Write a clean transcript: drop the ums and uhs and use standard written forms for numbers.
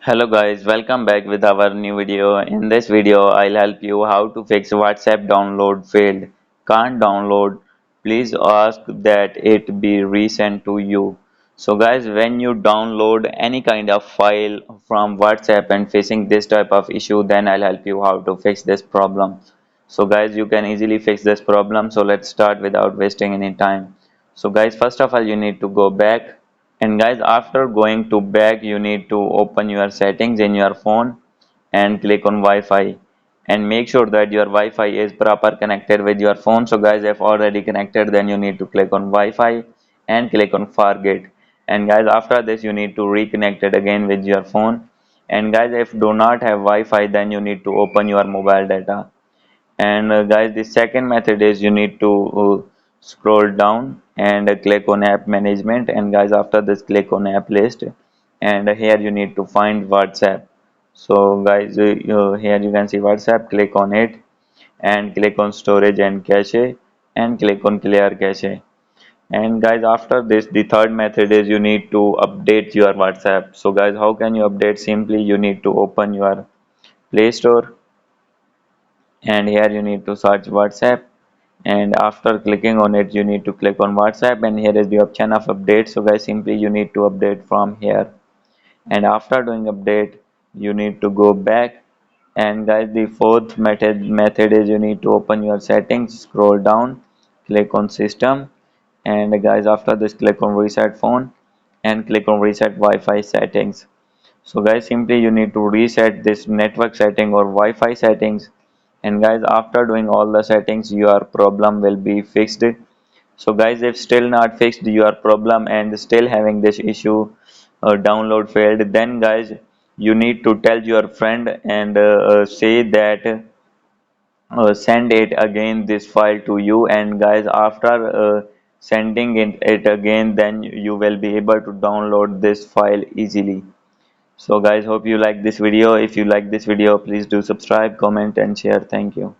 Hello guys, welcome back with our new video. In this video, I'll help you how to fix WhatsApp download failed. Can't download. Please ask that it be resent to you. So guys, when you download any kind of file from WhatsApp and facing this type of issue, then I'll help you how to fix this problem. So guys, you can easily fix this problem. So let's start without wasting any time. So guys, first of all, you need to go back, and guys, after going to back, you need to open your settings in your phone and click on Wi-Fi, and make sure that your Wi-Fi is proper connected with your phone. So guys, if already connected, then you need to click on Wi-Fi and click on forget. And guys, after this, you need to reconnect it again with your phone. And guys, if do not have Wi-Fi, then you need to open your mobile data. And guys, the second method is you need to scroll down and click on app management, and guys, after this, click on app list, and here you need to find WhatsApp. So guys, here you can see WhatsApp. Click on it and click on storage and cache, and click on clear cache. And guys, after this, the third method is you need to update your WhatsApp. So guys, how can you update? Simply you need to open your Play Store, and here you need to search WhatsApp, and after clicking on it, you need to click on WhatsApp, and here is the option of update. So guys, simply you need to update from here, and after doing update, you need to go back. And guys, the fourth method is you need to open your settings, scroll down, click on system, and guys, after this, click on reset phone and click on reset Wi-Fi settings. So guys, simply you need to reset this network setting or Wi-Fi settings, and guys, after doing all the settings, your problem will be fixed. So guys, if still not fixed your problem and still having this issue, download failed, then guys, you need to tell your friend and say that send it again this file to you. And guys, after sending it again, then you will be able to download this file easily. So guys, hope you like this video. If you like this video, please do subscribe, comment and share. Thank you.